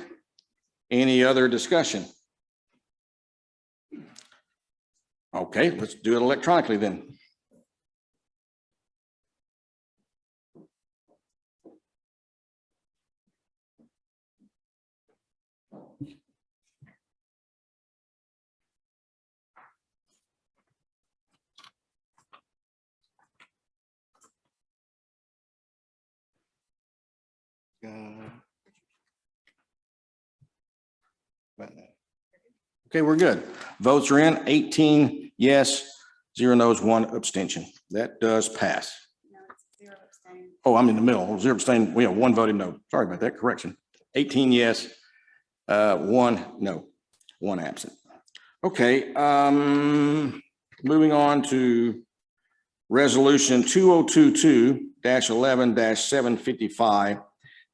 Any other discussion? Okay, let's do it electronically then. Okay, we're good. Votes are in, 18 yes, 0 no's, 1 abstention. That does pass. No, it's 0 abstain. Oh, I'm in the middle. 0 abstain. We have 1 voted no. Sorry about that correction. 18 yes, 1 no, 1 absent. Okay, moving on to resolution 2022-11-755,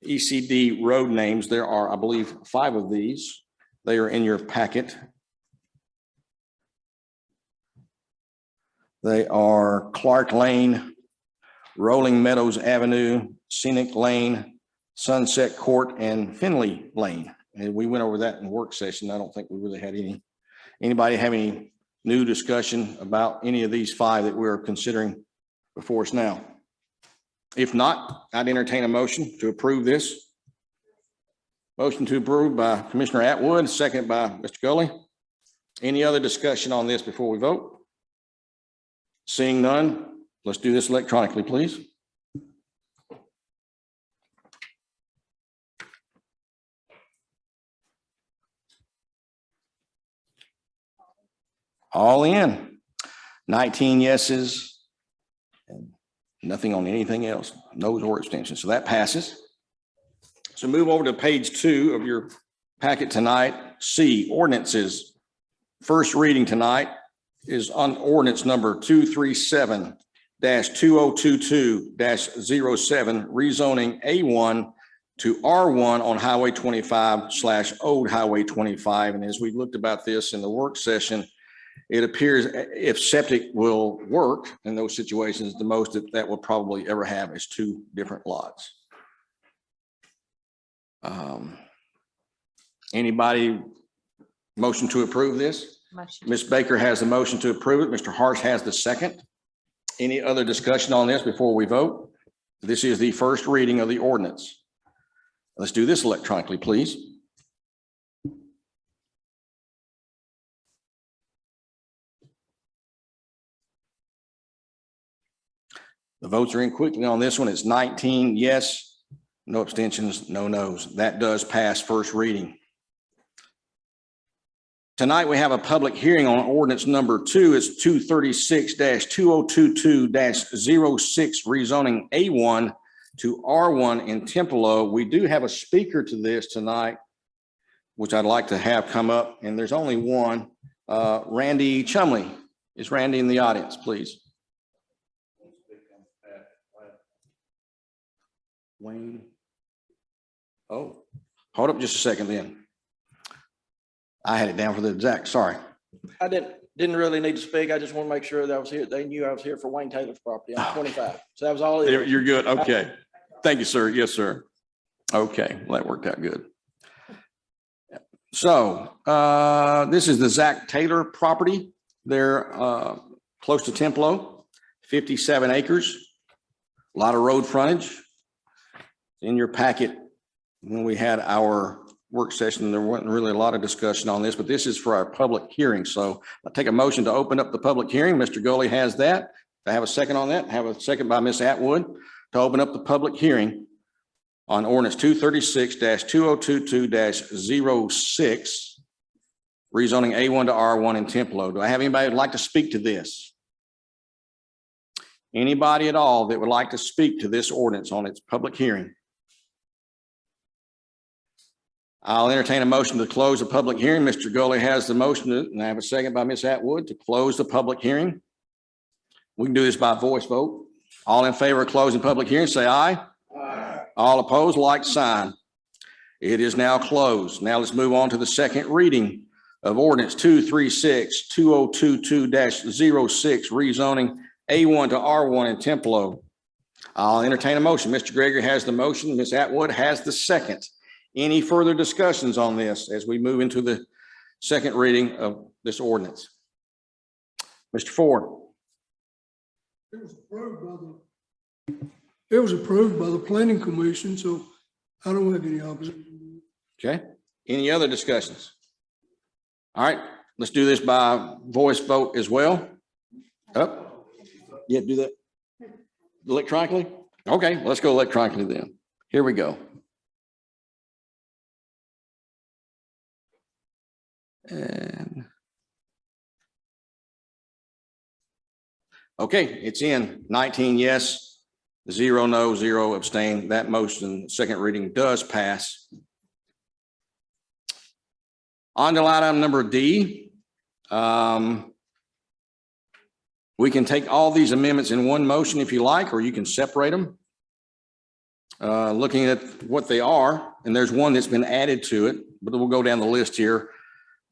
ECD road names. There are, I believe, 5 of these. They are in your packet. They are Clark Lane, Rolling Meadows Avenue, Scenic Lane, Sunset Court, and Finley Lane. And we went over that in work session. I don't think we really had anybody have any new discussion about any of these 5 that we're considering before us now. If not, I'd entertain a motion to approve this. Motion to approve by Commissioner Atwood, second by Mr. Gully. Any other discussion on this before we vote? Seeing none, let's do this electronically, please. All in. 19 yeses and nothing on anything else, no's or abstentions. So that passes. So move over to page 2 of your packet tonight. C, ordinances. First reading tonight is on ordinance number 237-2022-07, rezoning A1 to R1 on Highway 25/Old Highway 25. And as we looked about this in the work session, it appears if septic will work in those situations, the most that will probably ever have is 2 different lots. Anybody motion to approve this? Ms. Baker has the motion to approve it. Mr. Harsh has the second. Any other discussion on this before we vote? This is the first reading of the ordinance. Let's do this electronically, please. The votes are in quickly on this one. It's 19 yes, no abstentions, no no's. That does pass first reading. Tonight, we have a public hearing on ordinance number 2. It's 236-2022-06, rezoning A1 to R1 in Templo. We do have a speaker to this tonight, which I'd like to have come up, and there's only one, Randy Chumley. Is Randy in the audience, please? Wayne. Oh, hold up just a second then. I had it down for the exact, sorry. I didn't really need to speak. I just want to make sure that I was here. They knew I was here for Wayne Taylor's property on 25. So that was all. You're good. Okay. Thank you, sir. Yes, sir. Okay. Well, that worked out good. So this is the Zach Taylor property. They're close to Templo, 57 acres, a lot of road frontage. In your packet, when we had our work session, there wasn't really a lot of discussion on this, but this is for our public hearing. So I'll take a motion to open up the public hearing. Mr. Gully has that. I have a second on that. I have a second by Ms. Atwood to open up the public hearing on ordinance 236-2022-06. rezoning A1 to R1 in Templo. Do I have anybody who'd like to speak to this? Anybody at all that would like to speak to this ordinance on its public hearing? I'll entertain a motion to close the public hearing. Mr. Gully has the motion, and I have a second by Ms. Atwood to close the public hearing. We can do this by voice vote. All in favor of closing public hearing, say aye. Aye. All opposed, like sign. It is now closed. Now let's move on to the second reading of ordinance 236-2022-06, rezoning A1 to R1 in Templo. I'll entertain a motion. Mr. Gregory has the motion. Ms. Atwood has the second. Any further discussions on this as we move into the second reading of this ordinance? Mr. Ford. It was approved by the planning commission, so I don't have any opposition. Okay. Any other discussions? All right, let's do this by voice vote as well. Up. Yeah, do that electronically. Okay, let's go electronically then. Here we go. And okay, it's in. 19 yes, 0 no, 0 abstain. That motion, second reading, does pass. On to line item number D. We can take all these amendments in one motion if you like, or you can separate them. Looking at what they are, and there's one that's been added to it, but we'll go down the list here.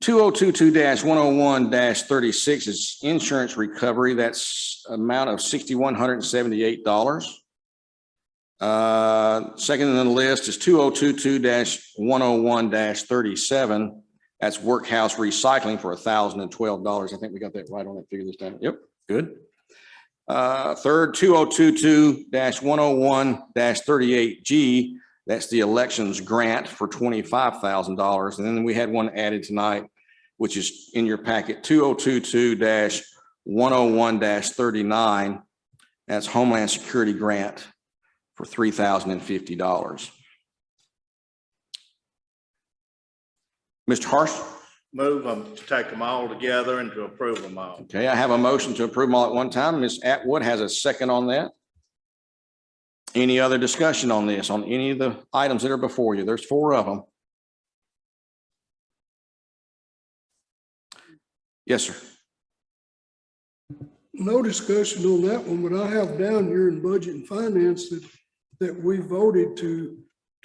2022-101-36 is insurance recovery. That's amount of $6,178. Second on the list is 2022-101-37. That's workhouse recycling for $1,012. I think we got that right on that figure this time. Yep, good. Third, 2022-101-38G. That's the elections grant for $25,000. And then we had one added tonight, which is in your packet, 2022-101-39. That's Homeland Security grant for $3,050. Mr. Harsh? Move them to take them all together and to approve them all. Okay, I have a motion to approve them all at one time. Ms. Atwood has a second on that. Any other discussion on this, on any of the items that are before you? There's 4 of them. Yes, sir. No discussion on that one, but I have down here in budget and finance that we voted to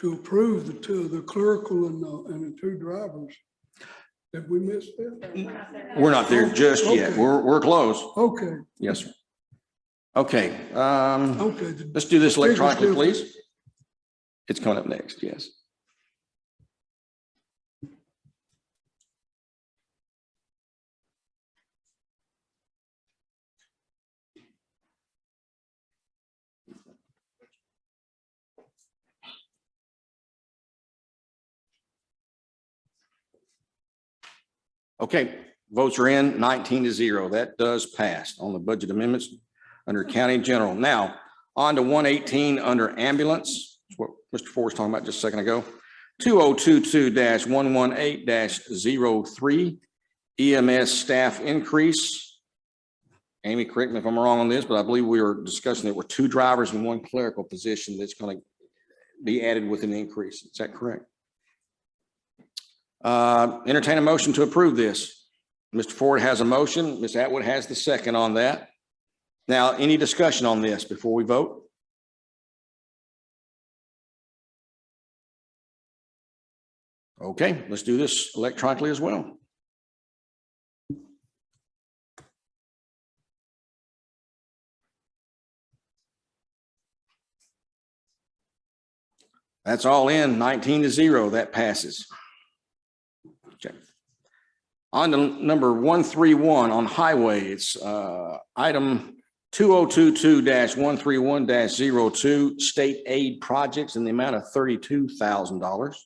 approve the clerical and the 2 drivers. Have we missed that? We're not there just yet. Okay. We're close. Okay. Yes, sir. Okay. Okay. Let's do this electronically, please. It's coming up next. Yes. Okay, votes are in 19-0. That does pass on the budget amendments under county general. Now, on to 118 under ambulance. That's what Mr. Ford was talking about just a second ago. 2022-118-03 EMS staff increase. Amy, correct me if I'm wrong on this, but I believe we were discussing there were 2 drivers and 1 clerical position that's going to be added with an increase. Is that correct? Entertain a motion to approve this. Mr. Ford has a motion. Ms. Atwood has the second on that. Now, any discussion on this before we vote? Okay, let's do this electronically as well. That's all in 19-0. That passes. Okay. On to number 131 on highway. It's item 2022-131-02 state aid projects in the amount of $32,000.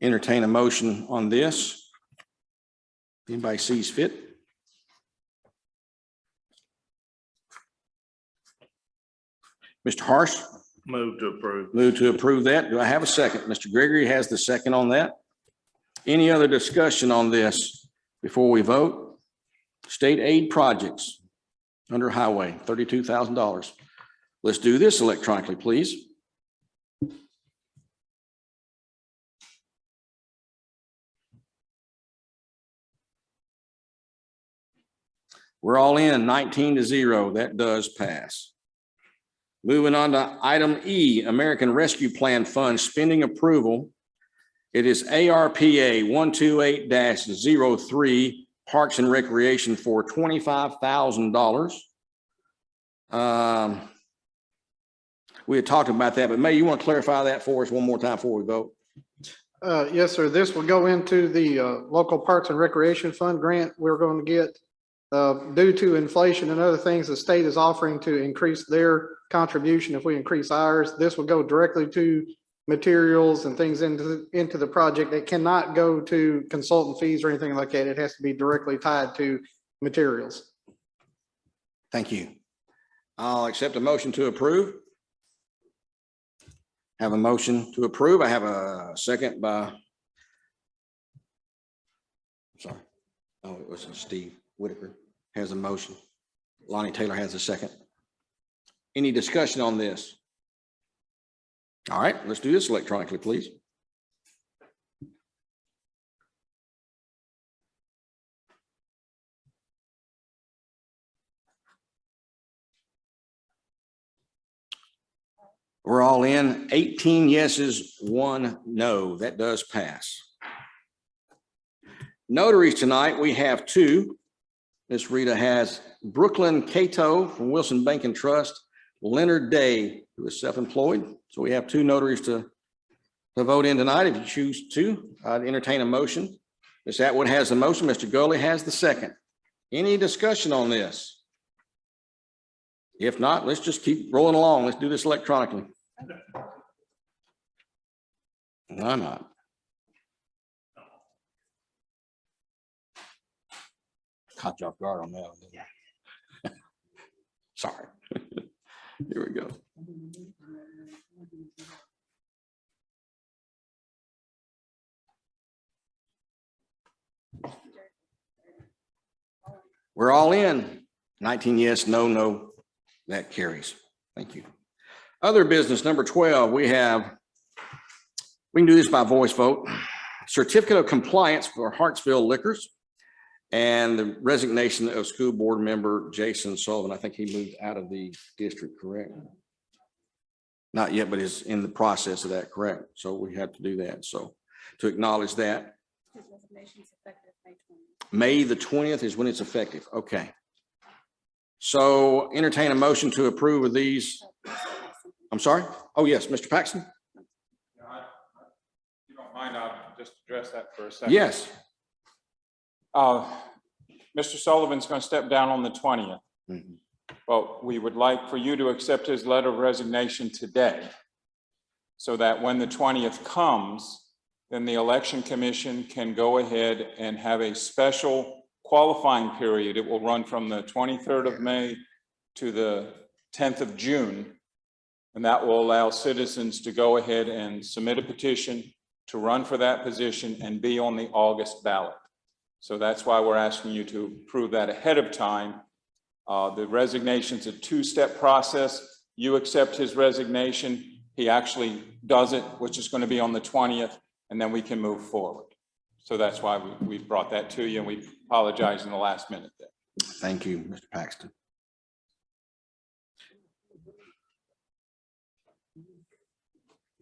Entertain a motion on this. If anybody sees fit. Mr. Harsh, Move to approve. move to approve that. Do I have a second? Mr. Gregory has the second on that. Any other discussion on this before we vote? State aid projects under highway, $32,000. Let's do this electronically, please. We're all in 19-0. That does pass. Moving on to item E, American Rescue Plan Fund spending approval. It is ARPA 128-03 Parks and Recreation for $25,000. We had talked about that, but May, you want to clarify that for us one more time before we vote? Yes, sir. This will go into the local Parks and Recreation Fund grant we're going to get. Due to inflation and other things, the state is offering to increase their contribution if we increase ours. This will go directly to materials and things into the project. It cannot go to consultant fees or anything like that. It has to be directly tied to materials. Thank you. I'll accept a motion to approve. Have a motion to approve. I have a second by, sorry. Oh, it was Steve Whitaker has a motion. Lonnie Taylor has a second. Any discussion on this? All right, let's do this electronically, please. We're all in. 18 yeses, 1 no. That does pass. Notaries tonight, we have 2. Miss Rita has Brooklyn Cato from Wilson Bank and Trust, Leonard Day, who is self-employed. So we have 2 notaries to vote in tonight. If you choose to, I'd entertain a motion. Ms. Atwood has the motion. Mr. Gully has the second. Any discussion on this? If not, let's just keep rolling along. Let's do this electronically. Why not? Caught you off guard on that one, didn't I? Sorry. Here we go. We're all in. 19 yes, no, no. That carries. Thank you. Other business, number 12, we can do this by voice vote. Certificate of compliance for Hartsville Liquors and the resignation of school board member Jason Sullivan. I think he moved out of the district, correct? Not yet, but is in the process of that, correct? So we have to do that. So to acknowledge that. His resignation is effective May 20th. May the 20th is when it's effective. Okay. So entertain a motion to approve of these. I'm sorry? Oh, yes, Mr. Paxton? If you don't mind, I'll just address that for a second. Yes. Mr. Sullivan's going to step down on the 20th. Mm-hmm. But we would like for you to accept his letter of resignation today, so that when the 20th comes, then the election commission can go ahead and have a special qualifying period. It will run from the 23rd of May to the 10th of June. And that will allow citizens to go ahead and submit a petition to run for that position and be on the August ballot. So that's why we're asking you to approve that ahead of time. The resignation's a 2-step process. You accept his resignation. He actually does it, which is going to be on the 20th, and then we can move forward. So that's why we brought that to you, and we apologize in the last minute there. Thank you, Mr. Paxton.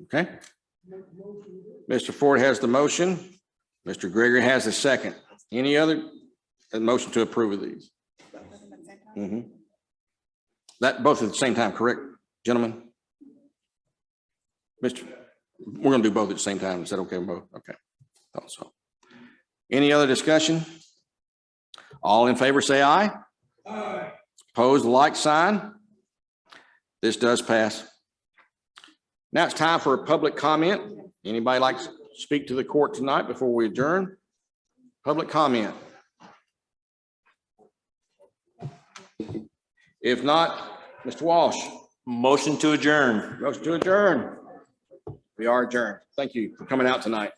Okay. Mr. Ford has the motion. Mr. Gregory has the second. Any other motion to approve of these? Mm-hmm. That both at the same time, correct, gentlemen? We're going to do both at the same time. Is that okay, both? Okay. Thought so. Any other discussion? All in favor, say aye. Aye. Opposed, like sign. This does pass. Now it's time for a public comment. Anybody like to speak to the court tonight before we adjourn? Public comment. If not, Mr. Walsh, Motion to adjourn. Motion to adjourn. We are adjourned. Thank you for coming out tonight.